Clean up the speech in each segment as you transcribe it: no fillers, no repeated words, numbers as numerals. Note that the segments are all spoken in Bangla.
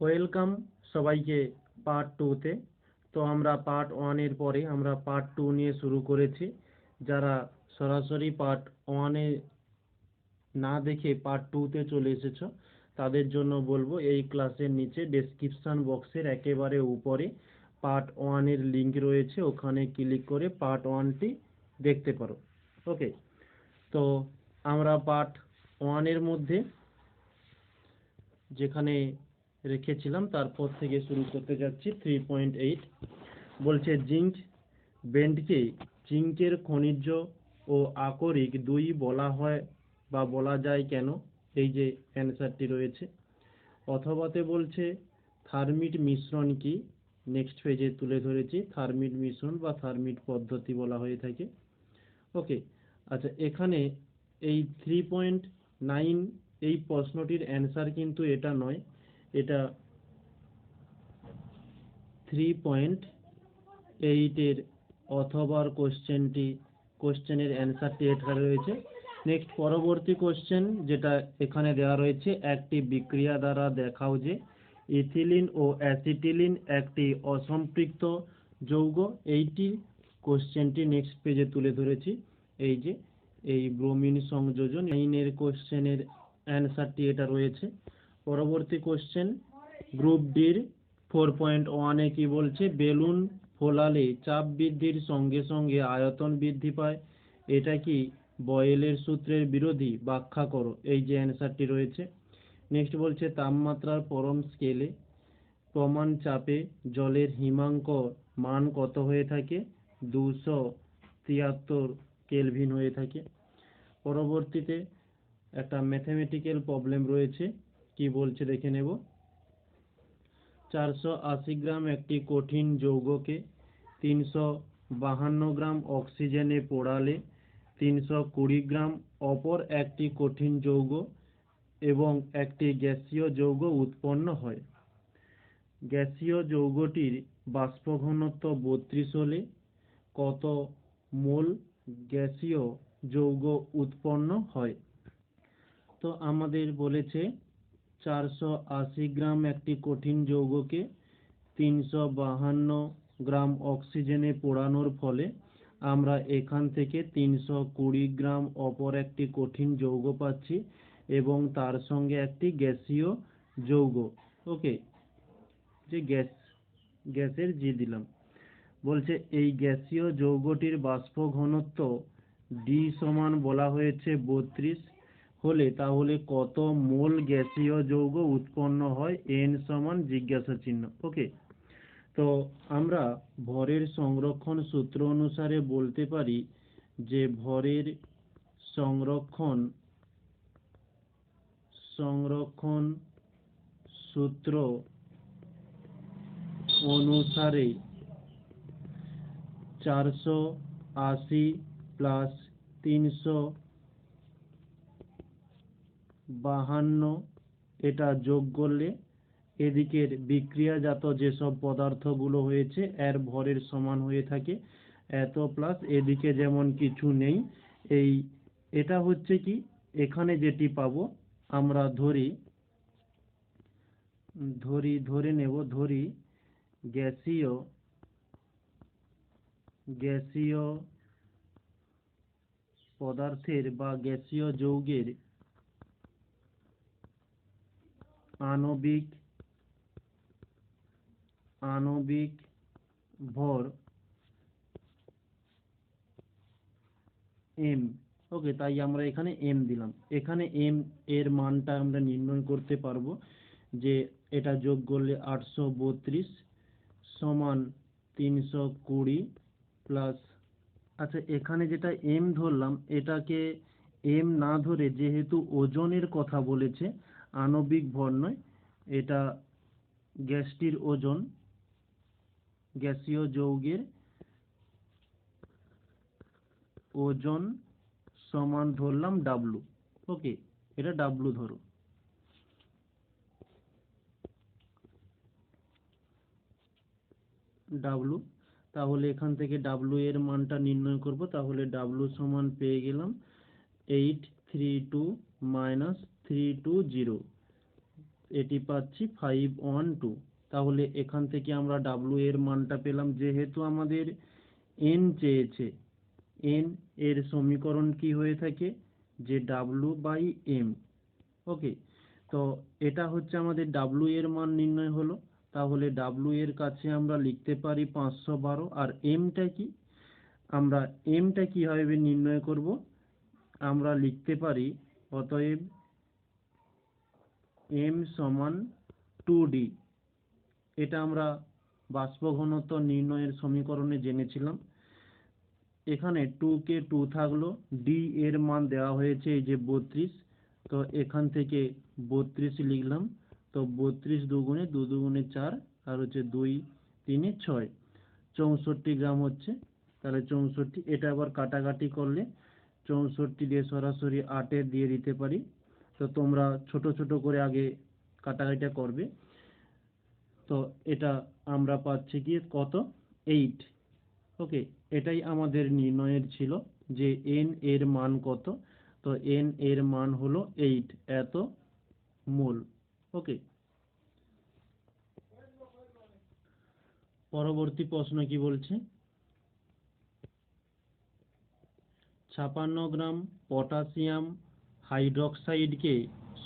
ওয়েলকাম সবাইকে পার্ট টুতে। তো আমরা পার্ট ওয়ানের পরে আমরা পার্ট টু নিয়ে শুরু করেছি। যারা সরাসরি পার্ট ওয়ানে না দেখে পার্ট টুতে চলে এসেছো তাদের জন্য বলবো, এই ক্লাসের নিচে ডেসক্রিপশন বক্সের একেবারে উপরে পার্ট ওয়ানের লিঙ্ক রয়েছে, ওখানে ক্লিক করে পার্ট ওয়ানটি দেখতে পারো। ওকে, তো আমরা পার্ট ওয়ানের মধ্যে যেখানে রেখেছিলাম তারপর থেকে শুরু করতে যাচ্ছি। 3.8 বলছে জিঙ্ক ব্যান্ডকে জিঙ্কের খনিজ ও আকরিক দুই বলা হয় বা বলা যায় কেন? এই যে অ্যান্সারটি রয়েছে। অথবাতে বলছে থার্মিট মিশ্রণ কি? নেক্সট পেজে তুলে ধরেছি, থার্মিট মিশ্রণ বা থার্মিট পদ্ধতি বলা হয়ে থাকে। ওকে, আচ্ছা, এখানে এই 3.9 এই প্রশ্নটির অ্যান্সার কিন্তু এটা নয়, এটা 3.8 এর অথবার কোশ্চেনের অ্যান্সারটি এখানে রয়েছে। নেক্সট পরবর্তী কোশ্চেন যেটা এখানে দেওয়া রয়েছে, একটি বিক্রিয়া দ্বারা দেখাও যে ইথিলিন ও অ্যাসিটিলিন একটি অসম্পৃক্ত যৌগ। এইটি কোশ্চেনটি নেক্সট পেজে তুলে ধরেছি। এই যে এই ব্রোমিন সংযোজন, এর কোশ্চেনের অ্যান্সারটি এটা রয়েছে। পরবর্তী কোশ্চেন গ্রুপ ডির 4.1 কি বলছে? বেলুন ফোলালে চাপ বৃদ্ধির সঙ্গে সঙ্গে আয়তন বৃদ্ধি পায়, এটা কি বয়েলের সূত্রের বিরোধী? ব্যাখ্যা করো। এই যে অ্যান্সারটি রয়েছে। নেক্সট বলছে তাপমাত্রার পরম স্কেলে প্রমাণ চাপে জলের হিমাঙ্ক মান কত হয়ে থাকে? 273 কেলভিন হয়ে থাকে। পরবর্তীতে একটা ম্যাথমেটিক্যাল প্রবলেম রয়েছে, কি বলছে দেখে নেব। 480 গ্রাম একটি কঠিন যৌগকে 352 গ্রাম অক্সিজেনে পোড়ালে 320 গ্রাম অপর একটি কঠিন যৌগ এবং একটি গ্যাসীয় যৌগ উৎপন্ন হয়। গ্যাসীয় যৌগটির বাষ্প ঘনত্ব 32 হলে কত মোল গ্যাসীয় যৌগ উৎপন্ন হয়? তো আমাদের বলেছে 480 গ্রাম একটি কঠিন যৌগকে 352 গ্রাম অক্সিজেনে পোড়ানোর ফলে আমরা এখান থেকে 320 গ্রাম অপর একটি কঠিন যৌগ পাচ্ছি এবং তার সঙ্গে একটি গ্যাসীয় যৌগ। ওকে, যে গ্যাসের জি দিলাম। বলছে এই গ্যাসীয় যৌগটির বাষ্প ঘনত্ব ডি সমান বলা হয়েছে 32 হলে তাহলে কত মোল গ্যাসীয় যৌগ উৎপন্ন হয়? এন সমান জিজ্ঞাসা চিহ্ন। ওকে, তো আমরা ভরের সংরক্ষণ সূত্র অনুসারে বলতে পারি যে ভরের সংরক্ষণ সূত্র অনুসারে 480 প্লাস 352 এটা যোগ করলে এদিকের বিক্রিয়াজাত যেসব পদার্থগুলো হয়েছে এর ভরের সমান হয়ে থাকে এত, প্লাস এদিকে যেমন কিছু নেই। এটা হচ্ছে কি, এখানে যেটি পাবো আমরা ধরি গ্যাসীয় পদার্থের বা গ্যাসীয় যৌগের আণবিক ভর এম। ওকে, তাই আমরা এখানে এম দিলাম। এখানে এম এর মানটা আমরা নির্ণয় করতে পারবো যে এটা যোগ করলে 832 সমান 320 প্লাস, আচ্ছা এখানে যেটা এম ধরলাম এটাকে এম না ধরে যেহেতু ওজনের কথা বলেছে, আণবিক ভর নয়, এটা গ্যাসটির ওজন, গ্যাসীয় যৌগের ওজন সমান ধরলাম ডাব্লু। ওকে, এটা ডাব্লু ধরো। ডাব্লু, তাহলে এখান থেকে ডাব্লু এর মানটা নির্ণয় করব। তাহলে ডাব্লু সমান পেয়ে গেলাম 832 - 320। এটি পাচ্ছি 512। তাহলে এখান থেকে আমরা ডাব্লু এর মানটা পেলাম। যেহেতু আমাদের এন চেয়েছে, এন এর সমীকরণ কি হয়ে থাকে, যে ডাব্লু বাই এম। ওকে, তো এটা হচ্ছে আমাদের ডাব্লু এর মান নির্ণয় হলো। তাহলে ডাব্লু এর কাছে আমরা লিখতে পারি 512। আর এমটা কি, আমরা এমটা কিভাবে নির্ণয় করব, আমরা লিখতে পারি অতএব এম সমান 2d। এটা আমরা বাষ্প ঘনত্ব নির্ণয়ের সমীকরণে জেনেছিলাম। এখানে 2 কে 2 থাকলো, ডি এর মান দেওয়া হয়েছে এই যে 32, তো এখান থেকে 32 লিখলাম। তো 32 দুগুণে 2 দুগুণে 4, আর হচ্ছে 2 3 6, 64 গ্রাম হচ্ছে। তাহলে 64, এটা আবার কাটাকাটি করলে 64 দিয়ে সরাসরি 8 দিয়ে দিতে পারি। তো তোমরা ছোট ছোট করে আগে কাটাকাটিটা করবে। তো এটা আমরা পাচ্ছি কি কত, 8। ওকে, এটাই আমাদের নির্ণয়ের ছিল যে এন এর মান কত। তো এন এর মান হলো 8, এত মোল। ওকে, পরবর্তী প্রশ্ন কি বলছে, 56 গ্রাম পটাশিয়াম হাইড্রোক্সাইডকে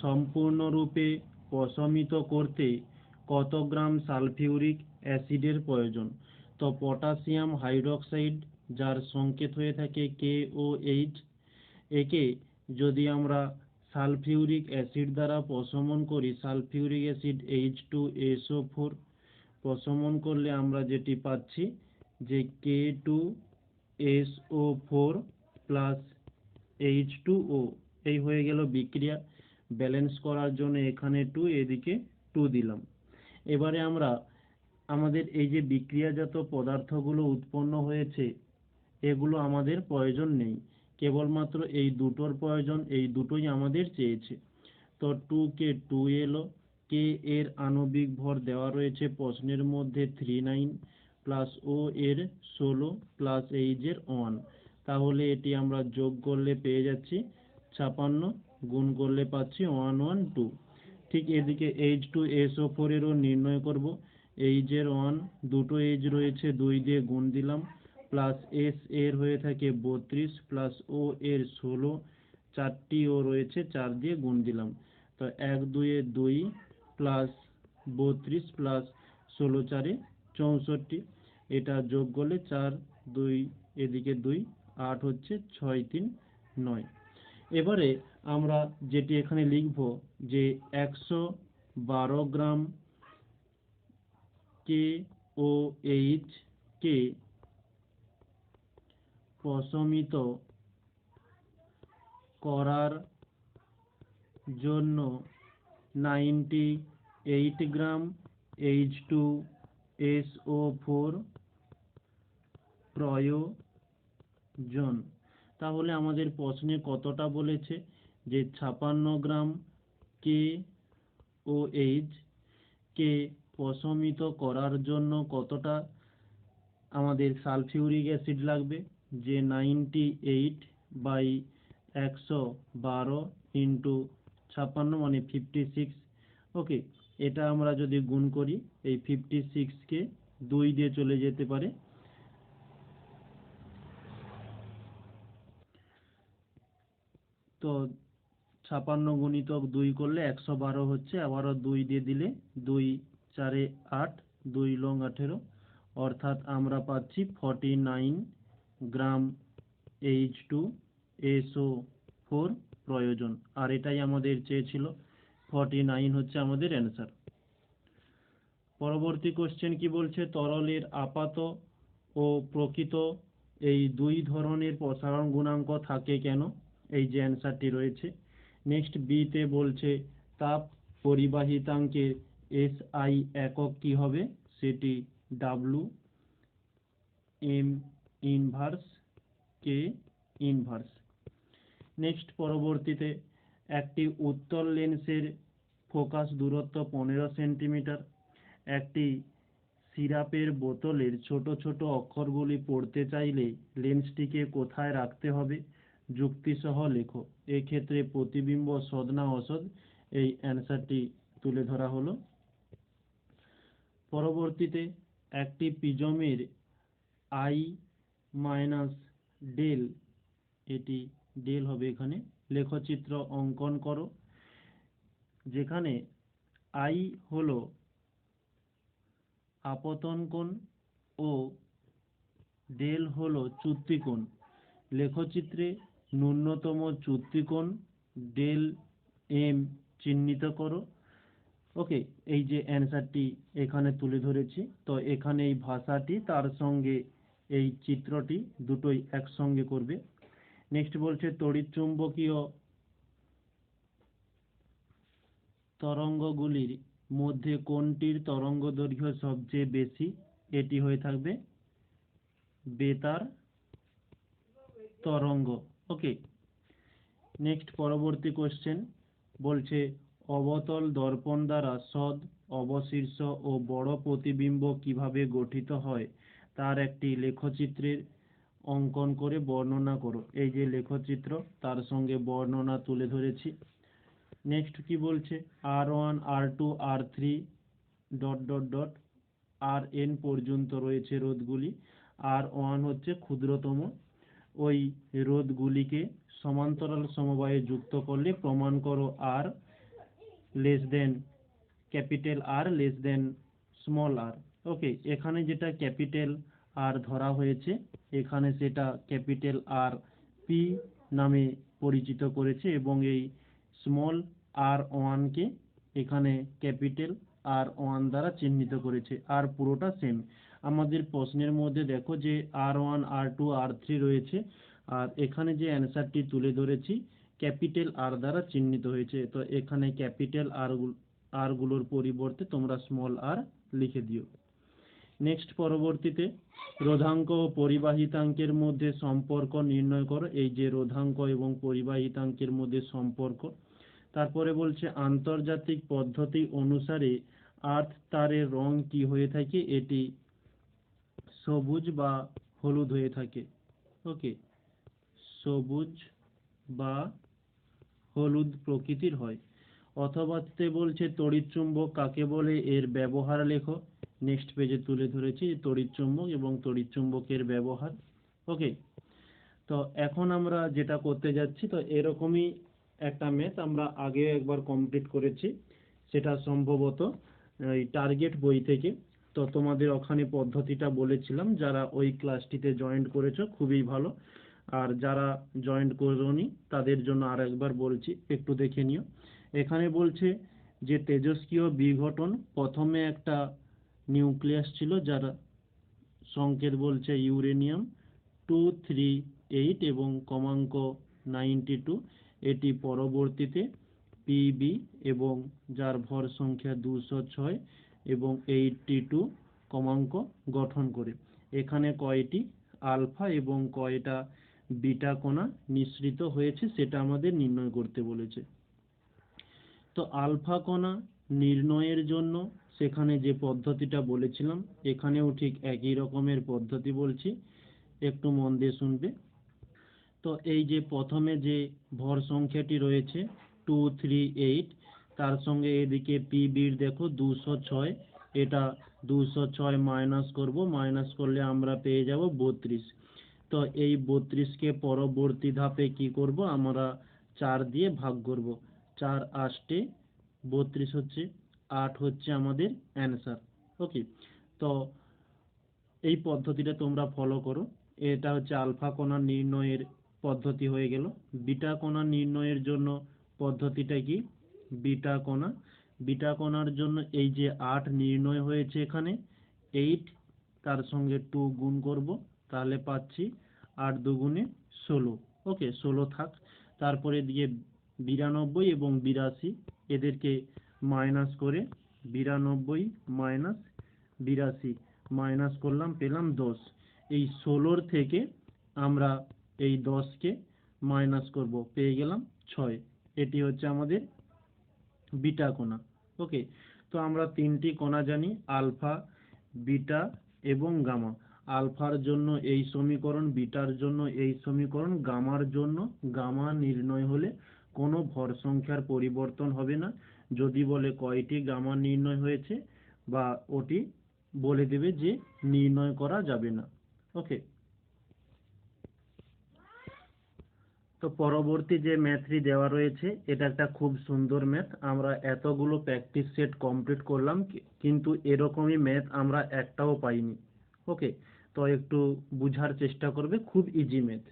সম্পূর্ণরূপে প্রশমিত করতে কত গ্রাম সালফিউরিক অ্যাসিডের প্রয়োজন। তো পটাশিয়াম হাইড্রোক্সাইড, যার সংকেত হয়ে থাকে KOH, একে যদি আমরা সালফিউরিক অ্যাসিড দ্বারা প্রশমন করি, সালফিউরিক অ্যাসিড H2SO4 প্রশমন করলে আমরা যেটি পাচ্ছি যে K2SO4 প্লাস H2O, এই হয়ে গেল বিক্রিয়া। ব্যালেন্স করার জন্য এখানে 2, এদিকে 2 দিলাম। এবারে আমরা আমাদের এই যে বিক্রিয়াজাত পদার্থগুলো উৎপন্ন হয়েছে, এগুলো আমাদের প্রয়োজন নেই, কেবলমাত্র এই দুটোর প্রয়োজন, এই দুটোই আমাদের চেয়েছে। তো 2 কে 2 এলো, কে এর আণবিক ভর দেওয়া রয়েছে প্রশ্নের মধ্যে 39, প্লাস ও এর 16, প্লাস এইচ এর 1। তাহলে এটি আমরা যোগ করলে পেয়ে যাচ্ছি 56, গুণ করলে পাচ্ছি 112। ঠিক এদিকে H2SO4 এরও নির্ণয় করব। এইচ এর 1, দুটো এইচ রয়েছে, 2 দিয়ে গুণ দিলাম, প্লাস এস এর হয়ে থাকে 32, প্লাস ও এর 16, 4টি ও রয়েছে, 4 দিয়ে গুণ দিলাম। তো 1 2 এ 2, প্লাস 32, প্লাস 16 4 64, এটা যোগ করলে 4 2 এদিকে 2 8 হচ্ছে 6 3 9। এবারে আমরা যেটি এখানে লিখব যে 112 গ্রাম KOH কে প্রশমিত করার জন্য 98 গ্রাম H2SO4 প্রয়োজন। তাহলে আমাদের প্রশ্নে কতটা বলেছে, যে 56 গ্রাম KOH কে প্রশমিত করার জন্য কতটা আমাদের সালফিউরিক অ্যাসিড লাগবে, যে 98/112 ইন্টু 56 মানে 56। ওকে, এটা আমরা যদি গুণ করি, এই 56 কে 2 দিয়ে চলে যেতে পারে। তো 56 গুণিতক 2 করলে 112 হচ্ছে, আবারও 2 দিয়ে দিলে 2 4 8, 2 লং 18, অর্থাৎ আমরা পাচ্ছি 49 গ্রাম H2SO4 প্রয়োজন। আর এটাই আমাদের চেয়েছিল, 49 হচ্ছে আমাদের অ্যান্সার। পরবর্তী কোশ্চেন কি বলছে, তরলের আপাত ও প্রকৃত এই দুই ধরনের প্রসারণ গুণাঙ্ক থাকে কেন, এই যে অ্যান্সারটি রয়েছে। নেক্সট বি তে বলছে তাপ পরিবাহিতাঙ্কের SI একক কি হবে, সেটি W M inverse K inverse. Next পরবর্তীতে একটি উত্তল লেন্সের ফোকাস দূরত্ব 15 সেন্টিমিটার। একটি সিরাপের বোতলের ছোট ছোট অক্ষরগুলি পড়তে চাইলে লেন্সটিকে কোথায় রাখতে হবে, যুক্তিসহ লেখো। এক্ষেত্রে প্রতিবিম্ব সদ না অসদ, এই অ্যান্সারটি তুলে ধরা হলো। পরবর্তীতে একটি প্রিজমের আই মাইনাস ডেল, এটি ডেল হবে এখানে, লেখচিত্র অঙ্কন করো, যেখানে আই হলো আপতন কোণ ও ডেল হলো চ্যুতিকোণ। লেখচিত্রে ন্যূনতম চ্যুতিকোণ ডেল এম চিহ্নিত করো। ওকে, এই যে অ্যান্সারটি এখানে তুলে ধরেছি, তো এখানে এই ভাষাটি তার সঙ্গে এই চিত্রটি দুটোই একসঙ্গে করবে। নেক্সট বলছে তড়িৎচুম্বকীয় তরঙ্গগুলির মধ্যে কোনটির তরঙ্গদৈর্ঘ্য সবচেয়ে বেশি? এটি হয়ে থাকবে বেতার তরঙ্গ। ওকে, নেক্সট পরবর্তী কোশ্চেন বলছে অবতল দর্পণ দ্বারা সদ, অবশীর্ষ ও বড় প্রতিবিম্ব কিভাবে গঠিত হয় তার একটি লেখচিত্রের অঙ্কন করে বর্ণনা করো। এই যে লেখচিত্র, তার সঙ্গে বর্ণনা তুলে ধরেছি। নেক্সট কি বলছে R1 R2 R3 dot dot dot Rn পর্যন্ত রয়েছে রোধগুলি। R1 হচ্ছে ক্ষুদ্রতম, ওই রোধগুলিকে সমান্তরাল সমবায়ে যুক্ত করলে প্রমাণ করো R less than capital R less than small r। ওকে, এখানে যেটা ক্যাপিটাল R ধরা হয়েছে, এখানে সেটা ক্যাপিটাল R P নামে পরিচিত করেছে, এবং এই স্মল r1 কে এখানে ক্যাপিটাল R1 দ্বারা চিহ্নিত করেছে। আর পুরোটা সেম। আমাদের প্রশ্নের মধ্যে দেখো যে R1 R2 R3 রয়েছে, আর এখানে যে অ্যান্সারটি তুলে ধরেছি ক্যাপিটাল R দ্বারা চিহ্নিত হয়েছে, তো এখানে ক্যাপিটাল R গুলোর পরিবর্তে তোমরা স্মল r লিখে দিও। নেক্সট পরবর্তীতে রোধাঙ্ক ও পরিবাহিতাঙ্কের মধ্যে সম্পর্ক নির্ণয় করো। এই যে রোধাঙ্ক এবং পরিবাহিতাঙ্কের মধ্যে সম্পর্ক। তারপরে বলছে আন্তর্জাতিক পদ্ধতি অনুসারে আর্থ তারের রং কি হয়ে থাকে? এটি সবুজ বা হলুদ হয়ে থাকে। ওকে, সবুজ বা হলুদ প্রকৃতির হয়। অথবা বলছে তড়িৎচুম্বক কাকে বলে, এর ব্যবহার লেখো। নেক্সট পেজে তুলে ধরেছি তড়িৎচুম্বক এবং তড়িৎচুম্বকের ব্যবহার। ওকে, তো এখন আমরা যেটা করতে যাচ্ছি, তো এরকমই একটা ম্যাথ আমরা আগে একবার কমপ্লিট করেছি, সেটা সম্ভবত এই টার্গেট বই থেকে। তো তোমাদের ওখানে পদ্ধতিটা বলেছিলাম, যারা ওই ক্লাসটিতে জয়েন করেছো খুবই ভালো, আর যারা জয়েন করোনি তাদের জন্য আর একবার বলছি, একটু দেখে নিও। এখানে বলছে যে তেজস্ক্রিয় বিঘটন, প্রথমে একটা নিউক্লিয়াস ছিল যার সংকেত বলছে ইউরেনিয়াম 238 এবং ক্রমাঙ্ক 92, এটি পরবর্তীতে পিবি এবং যার ভর সংখ্যা 206 এবং 82 ক্রমাঙ্ক গঠন করে। এখানে কয়টি আলফা এবং কয়টা বিটা কণা নিঃসৃত হয়েছে সেটা আমাদের নির্ণয় করতে বলেছে। তো আলফা কণা নির্ণয়ের জন্য সেখানে যে পদ্ধতিটা বলেছিলাম, এখানেও ঠিক একই রকমের পদ্ধতি বলছি, একটু মন দিয়ে শুনবে। তো এই যে প্রথমে যে ভর সংখ্যাটি রয়েছে 238, তার সঙ্গে এদিকে পিবির দেখো 206, এটা 206 মাইনাস করব, মাইনাস করলে আমরা পেয়ে যাব 32। তো এই 32কে পরবর্তী ধাপে কি করব, আমরা 4 দিয়ে ভাগ করব। 4 8 32 হচ্ছে, 8 হচ্ছে আমাদের অ্যান্সার। ওকে, তো এই পদ্ধতিটা তোমরা ফলো করো। এটা হচ্ছে আলফা কণা নির্ণয়ের পদ্ধতি হয়ে গেল। বিটা কণা নির্ণয়ের জন্য পদ্ধতিটা কি? বিটা কণার জন্য এই যে 8 নির্ণয় হয়েছে, এখানে 8 তার সঙ্গে 2 গুণ করব, তাহলে পাচ্ছি 8 দুগুণে 16। ওকে, 16 থাক। তারপরে দিয়ে 92 এবং 82 এদেরকে মাইনাস করে 92 মাইনাস 82 মাইনাস করলাম, পেলাম 10। এই 16 থেকে আমরা এই 10কে মাইনাস করব, পেয়ে গেলাম 6। এটি হচ্ছে আমাদের বিটা কণা। ওকে, তো আমরা তিনটি কণা জানি, আলফা, বিটা এবং গামা। আলফার জন্য এই সমীকরণ, বিটার জন্য এই সমীকরণ, গামার জন্য গামা নির্ণয় হলে কোনো ভর সংখ্যার পরিবর্তন হবে না, যদি বলে কয়টি গামা নির্ণয় হয়েছে বা ওটি বলে দেবে যে নির্ণয় করা যাবে না। ওকে, তো পরবর্তী যে ম্যাথটি দেওয়া রয়েছে এটা একটা খুব সুন্দর ম্যাথ। আমরা এতগুলো প্র্যাকটিস সেট কমপ্লিট করলাম কিন্তু এরকমই ম্যাথ আমরা একটাও পাইনি। ওকে, তো একটু বুঝার চেষ্টা করবে, খুব ইজি ম্যাথ।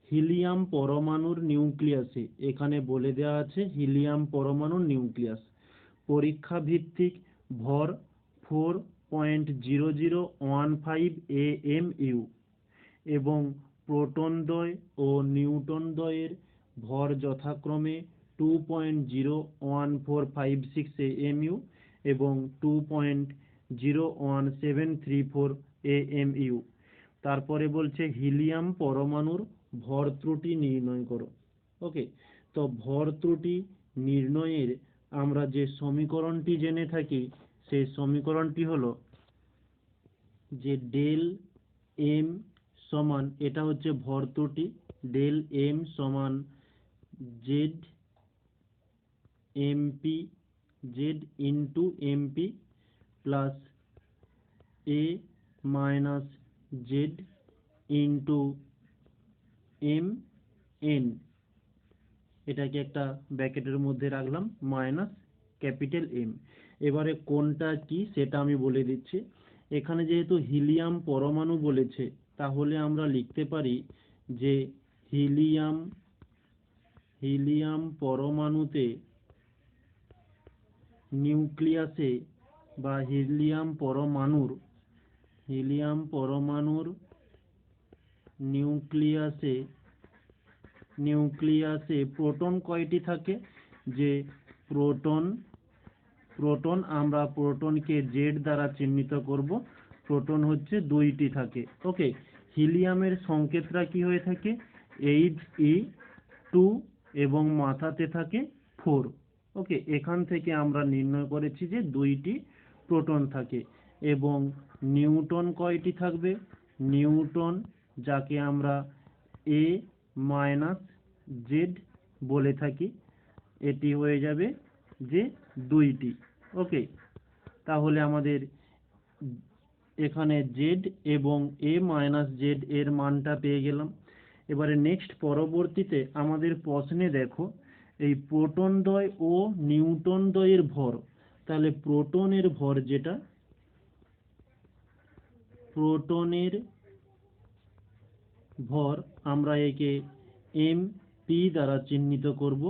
হিলিয়াম পরমাণুর নিউক্লিয়াসে, এখানে বলে দেওয়া আছে হিলিয়াম পরমাণুর নিউক্লিয়াস পরীক্ষা ভিত্তিক ভর 4.0015 AMU এবং প্রোটনদ্বয় ও নিউট্রনদ্বয়ের ভর যথাক্রমে 2.01456 AMU এবং 2.01734 AMU। তারপরে বলছে হিলিয়াম পরমাণুর ভর ত্রুটি নির্ণয় করো। ওকে, তো ভর ত্রুটি নির্ণয়ের আমরা যে সমীকরণটি জেনে থাকি সেই সমীকরণটি হলো যে ডেল এম সমান, এটা হচ্ছে ভর ত্রুটি, ডেল এম সমান Z MP, Z into MP plus A minus Z into M N, এটাকে একটা ব্র্যাকেটের মধ্যে রাখলাম, মাইনাস ক্যাপিটাল এম। এবারে কোনটা কি সেটা আমি বলে দিচ্ছি। এখানে যেহেতু হিলিয়াম পরমাণু বলেছে তাহলে আমরা লিখতে পারি যে হিলিয়াম পরমাণুতে নিউক্লিয়াসে বা হিলিয়াম পরমাণুর নিউক্লিয়াসে প্রোটন কয়টি থাকে, যে প্রোটন আমরা প্রোটনকে জেড দ্বারা চিহ্নিত করব, প্রোটন হচ্ছে 2টি থাকে। ওকে, হিলিয়ামের সংকেতটা কি হয়ে থাকে 8e2 এবং মাথাতে থাকে 4। ওকে, এখান থেকে আমরা নির্ণয় করেছি যে 2টি প্রোটন থাকে এবং নিউট্রন কয়টি থাকবে, নিউট্রন যাকে আমরা এ মাইনাস জেড বলে থাকি, এটি হয়ে যাবে যে 2টি। ওকে, তাহলে আমাদের এখানে জেড এবং এ মাইনাস জেড এর মানটা পেয়ে গেলাম। এবারে নেক্সট পরবর্তীতে আমাদের প্রশ্নে দেখো এই প্রোটনদ্বয় ও নিউট্রনদ্বয়ের ভর, তাহলে প্রোটনের ভর যেটা, প্রোটনের ভর আমরা একে এম পি দ্বারা চিহ্নিত করব,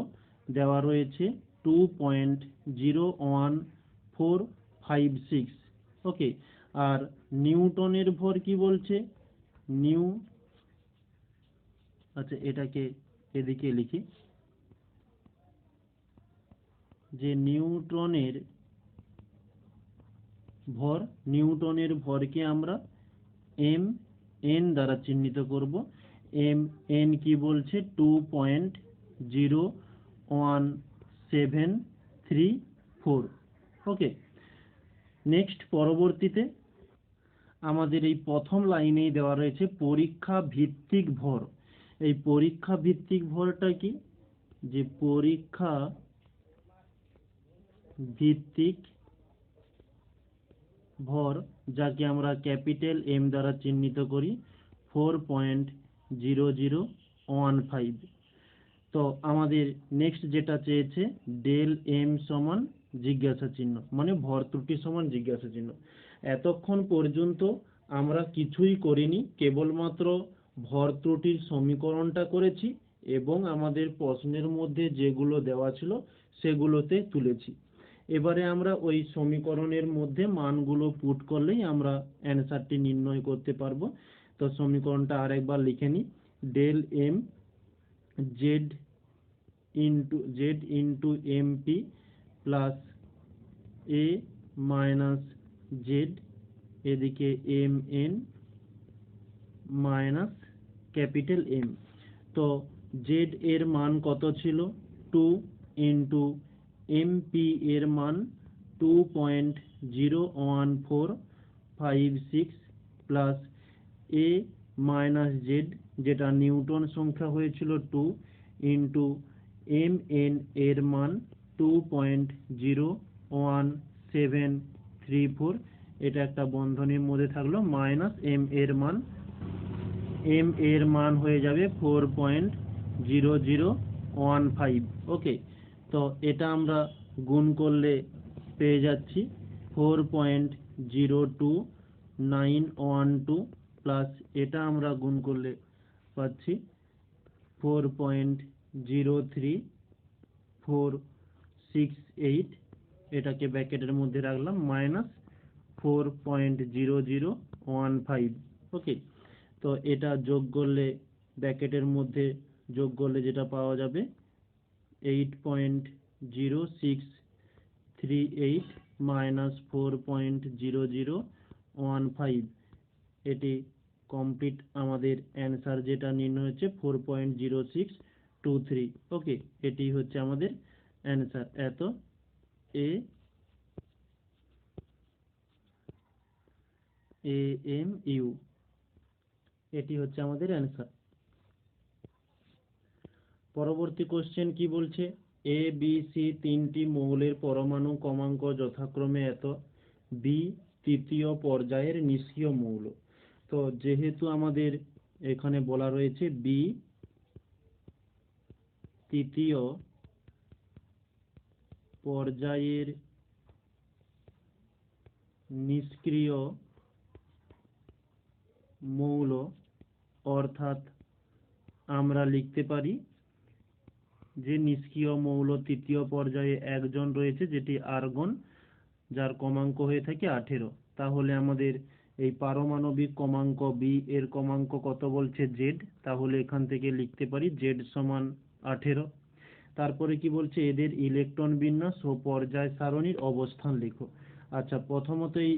দেওয়া রয়েছে 2.01456। ওকে, আর নিউটনের ভর কি বলছে, আচ্ছা এটাকে এদিকে লিখি, যে নিউটনের ভরকে আমরা এম এন দ্বারা চিহ্নিত করব। এম এন কি বলছে 2.01734। ওকে, নেক্সট পরবর্তীতে আমাদের এই প্রথম লাইনেই দেওয়া রয়েছে পরীক্ষা ভিত্তিক ভর। এই পরীক্ষা ভিত্তিক ভরটা কি, যে পরীক্ষা ভিত্তিক ভর যাকে আমরা ক্যাপিটাল এম দ্বারা চিহ্নিত করি 4.0015। তো আমাদের নেক্সট যেটা চেয়েছে ডেল এম সমান জিজ্ঞাসা চিহ্ন, মানে ভর ত্রুটি সমান জিজ্ঞাসা চিহ্ন। এতক্ষণ পর্যন্ত আমরা কিছুই করিনি, কেবলমাত্র ভর ত্রুটির সমীকরণটা করেছি এবং আমাদের প্রশ্নের মধ্যে যেগুলো দেওয়া ছিল সেগুলোতে তুলেছি। এবারে আমরা ওই সমীকরণের মধ্যে মানগুলো পুট করলেই আমরা অ্যান্সারটি নির্ণয় করতে পারবো। তো সমীকরণটা আরেকবার লিখে নিই, del M Z into MP plus A minus Z, এদিকে M N minus capital M. তো জেড এর মান কত ছিল 2 ইন্টু এমপি এর মান 2.01456 প্লাস এ মাইনাস জেড যেটা নিউটন সংখ্যা হয়েছিল 2 ইন্টু mn এর মান 2.01734, এটা একটা বন্ধনীর মধ্যে থাকলো, মাইনাস m এর মান হয়ে যাবে 4.0015। ওকে, তো এটা আমরা গুণ করলে পেয়ে যাচ্ছি 4.02912 প্লাস এটা আমরা গুণ করলে পাচ্ছি 4.03468, এটাকে ব্র্যাকেটের মধ্যে রাখলাম, মাইনাস 4.0015। ওকে, তো এটা যোগ করলে ব্র্যাকেটের মধ্যে যোগ করলে যেটা পাওয়া যাবে 8.0638 মাইনাস 4.0015, এটি কমপ্লিট আমাদের অ্যান্সার যেটা নির্ণয় হচ্ছে 4.0623। ওকে, এটি হচ্ছে আমাদের অ্যান্সার। এত AMU, এটি হচ্ছে আমাদের অ্যান্সার। পরবর্তী কোশ্চেন কি বলছে, এ বি সি তিনটি মৌলের পরমাণু ক্রমাঙ্ক যথাক্রমে এত, বি তৃতীয় পর্যায়ের নিষ্ক্রিয় মৌল। তো যেহেতু আমাদের এখানে বলা রয়েছে বি তৃতীয় পর্যায়ের নিষ্ক্রিয় মৌল, অর্থাৎ আমরা লিখতে পারি যে নিষ্ক্রিয় মৌল তৃতীয় পর্যায়ে একজন রয়েছে, যেটি আর্গন, যার ক্রমাঙ্ক হয়ে থাকে 18। তাহলে আমাদের এই পারমাণবিক ক্রমাঙ্ক বি এর ক্রমাঙ্ক কত বলছে, জেড, তাহলে এখান থেকে লিখতে পারি জেড সমান 18। তারপরে কি বলছে, এদের ইলেকট্রন বিন্যাস ও পর্যায় সারণীর অবস্থান লেখো। আচ্ছা, প্রথমত এই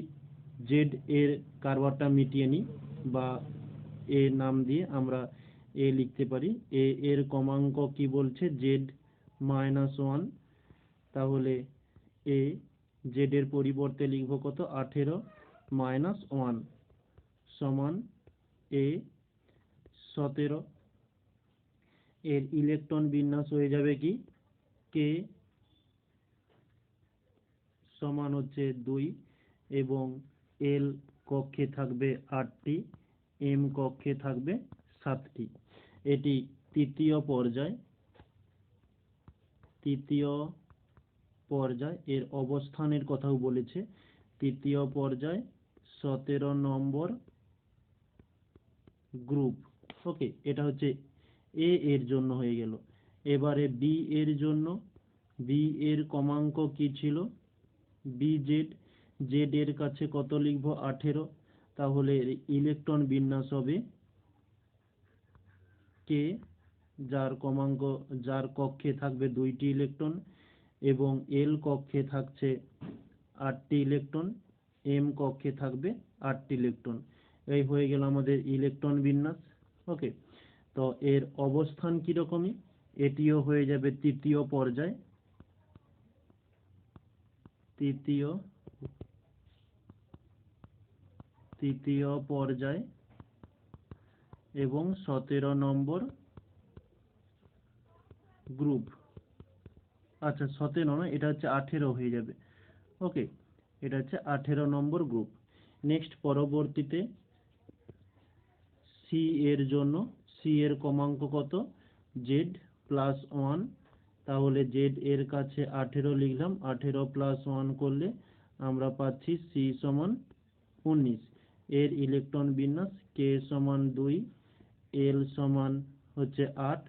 জেড এর কারবারটা মিটিয়ে নিই, বা এ নাম দিয়ে আমরা এ লিখতে পারি। এ এর ক্রমাঙ্ক কি বলছে, জেড -1, তাহলে এ জেড এর পরিবর্তে লিখব কত, 18 - 1 সমান এ 17। এর ইলেকট্রন বিন্যাস হয়ে যাবে কি, কে সমান হচ্ছে 2 এবং এল কক্ষে থাকবে 8টি, এম কক্ষে থাকবে 7টি। এটি তৃতীয় পর্যায়, এর অবস্থানের কথাও বলেছে, তৃতীয় পর্যায় 17 নম্বর গ্রুপ। ওকে, এটা হচ্ছে এ এর জন্য হয়ে গেল। এবারে বি এর জন্য, বি এর ক্রমাঙ্ক কি ছিল, বি জেড, জেড এর কাছে কত লিখব, 18, তাহলে ইলেকট্রন বিন্যাস হবে কে, যার কক্ষে থাকবে 2টি ইলেকট্রন এবং এল কক্ষে থাকছে 8টি ইলেকট্রন, এম কক্ষে থাকবে 8টি ইলেকট্রন। এই হয়ে গেল আমাদের ইলেকট্রন বিন্যাস। ওকে, তো এর অবস্থান কিরকমই, এটিও হয়ে যাবে তৃতীয় পর্যায় এবং 17 নম্বর গ্রুপ। আচ্ছা, 17 নয়, এটা হচ্ছে 18 হয়ে যাবে। ওকে, এটা হচ্ছে 18 নম্বর গ্রুপ। নেক্সট, পরবর্তীতে সি এর জন্য, সি এর ক্রমাঙ্ক কত, জেড +1, তাহলে জেড এর কাছে 18 লিখলাম, 18 + 1 করলে আমরা পাচ্ছি সি সমান 19। এর ইলেকট্রন বিন্যাস কে সমান 2, এল সমান হচ্ছে 8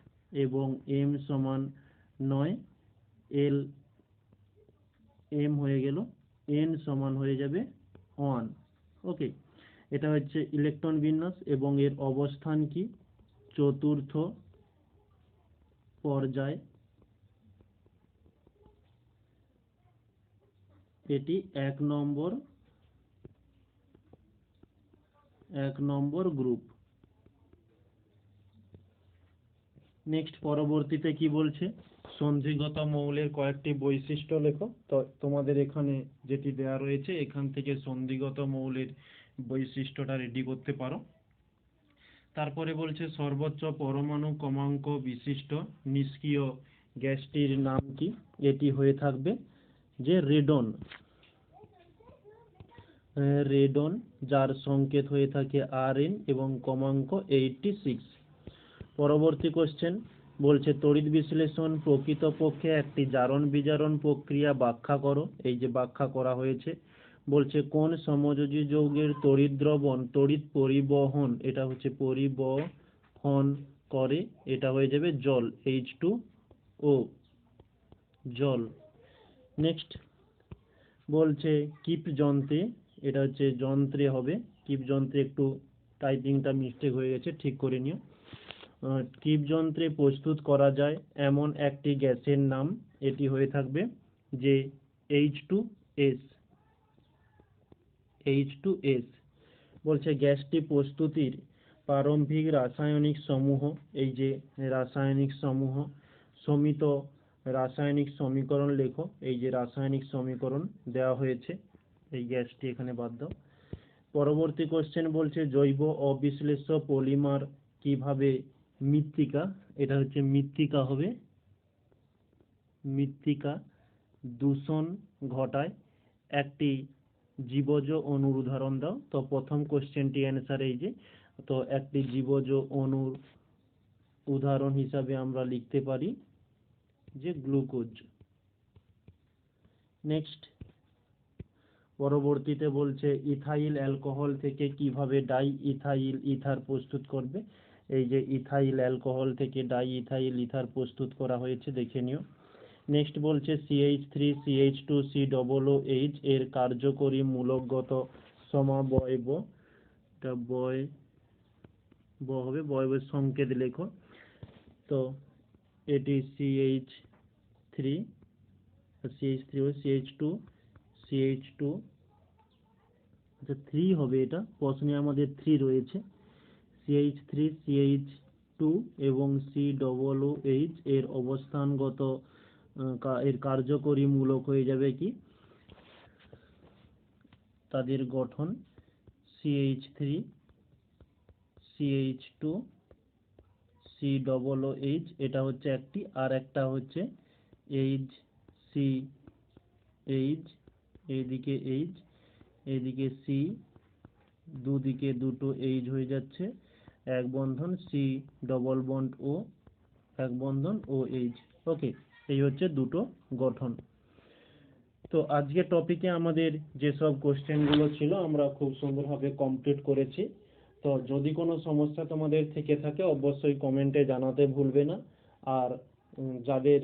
এবং এম সমান 9, এম হয়ে গেল, এন সমান হয়ে যাবে 1। ওকে, এটা হচ্ছে ইলেকট্রন বিন্যাস এবং এর অবস্থান কি, চতুর্থ পর্যায়, এটি 1 নম্বর গ্রুপ। নেক্সট, পরবর্তীতে কি বলছে, সন্ধিগত মৌলের কয়েকটি বৈশিষ্ট্য লেখো। তো তোমাদের এখানে যেটি দেওয়া রয়েছে, এখান থেকে সন্ধিগত মৌলের বৈশিষ্ট্যটা রেডি করতে পারো। তারপরে বলছে সর্বোচ্চ পরমাণু ক্রমাঙ্ক বিশিষ্ট নিষ্ক্রিয় গ্যাসটির নাম কি? এটি হয়ে থাকবে যে রেডন। রেডন, যার সংকেত হয়ে থাকে Rn এবং কমাঙ্ক 86। পরবর্তী কোশ্চেন বলছে তড়িৎ বিশ্লেষণ প্রকৃতপক্ষে একটি জারণ বিজারণ প্রক্রিয়া ব্যাখ্যা করো। এই যে ব্যাখ্যা করা হয়েছে। বলছে কোন সমযোজী যৌগের তড়িৎ দ্রবণ তড়িৎ পরিবহন, এটা হচ্ছে পরিবহন করে, এটা হয়ে যাবে জল, H2O, জল। নেক্সট বলছে কিপ যন্ত্রে, এটা হচ্ছে যন্ত্রে হবে, কিপ যন্ত্রে একটু টাইপিংটা মিস্টেক হয়ে গেছে, ঠিক করে নিও। কিপ যন্ত্রে প্রস্তুত করা যায় এমন একটি গ্যাসের নাম, এটি হয়ে থাকবে যে H2S। H2S। বলছে গ্যাসটি প্রস্তুতির প্রারম্ভিক রাসায়নিক সমূহ, এই যে রাসায়নিক সমূহ, সমিত রাসায়নিক সমীকরণ লেখো। এই যে রাসায়নিক সমীকরণ দেওয়া হয়েছে, এই গ্যাসটি এখানে বাদ দাও। পরবর্তী কোশ্চেন বলছে জৈব অবিশ্লেষ্য পলিমার কিভাবে মৃত্তিকা, এটা হচ্ছে মৃত্তিকা হবে, মৃত্তিকা দূষণ ঘটায় একটি জীবজ অণুর উদাহরণ দাও। তো প্রথম কোশ্চেনটি অ্যান্সার এই যে, তো একটি জীবজ অণুর উদাহরণ হিসাবে আমরা লিখতে পারি যে গ্লুকোজ। নেক্সট পরবর্তীতে বলছে ইথাইল অ্যালকোহল থেকে কিভাবে ডাই ইথাইল ইথার প্রস্তুত করবে। এই যে ইথাইল অ্যালকোহল থেকে ডাই ইথাইল ইথার প্রস্তুত করা হয়েছে, দেখে নিও। নেক্সট বলছে CH3CH2COOH এর কার্যকরী মূলকগত সমাবয়ব, এটা হবে বয়বের সংকেত লেখো। তো এটি CH3 ও CH2 আচ্ছা 3 হবে, এটা প্রশ্নে আমাদের 3 রয়েছে। CH3 CH2 এবং COOH এর অবস্থানগত এর কার্যকরী মূলক হয়ে যাবে কি, তাদের গঠন CH3 CH2 COOH, এটা হচ্ছে একটি, আর একটা হচ্ছে HCH, এইদিকে H এইদিকে C, দুদিকে দুটো H হয়ে যাচ্ছে, এক বন্ধন C ডবল বন্ড O, এক বন্ধন OH। ওকে, এই হচ্ছে দুটো গঠন। তো আজকের টপিকে আমাদের যেসব কোশ্চেনগুলো ছিল আমরা খুব সুন্দরভাবে কমপ্লিট করেছি। তো যদি কোনো সমস্যা তোমাদের থেকে থাকে অবশ্যই কমেন্টে জানাতে ভুলবে না। আর যাদের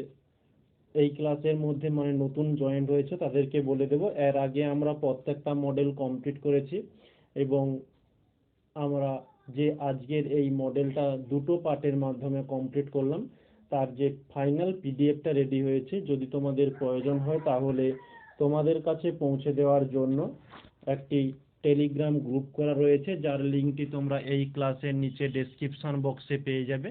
এই ক্লাসের মধ্যে মানে নতুন জয়েন্ট হয়েছে তাদেরকে বলে দেব, এর আগে আমরা প্রত্যেকটা মডেল কমপ্লিট করেছি এবং আমরা যে আজকের এই মডেলটা দুটো পার্টের মাধ্যমে কমপ্লিট করলাম, তার যে ফাইনাল পিডিএফটা রেডি হয়েছে, যদি তোমাদের প্রয়োজন হয় তাহলে তোমাদের কাছে পৌঁছে দেওয়ার জন্য একটি টেলিগ্রাম গ্রুপ করা রয়েছে, যার লিঙ্কটি তোমরা এই ক্লাসের নিচে ডেসক্রিপশন বক্সে পেয়ে যাবে।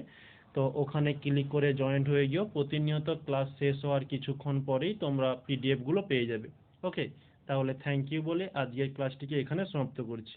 তো ওখানে ক্লিক করে জয়েন্ট হয়ে গিয়েও প্রতিনিয়ত ক্লাস শেষ হওয়ার কিছুক্ষণ পরেই তোমরা পিডিএফগুলো পেয়ে যাবে। ওকে, তাহলে থ্যাংক ইউ বলে আজকের ক্লাসটিকে এখানে সমাপ্ত করছি।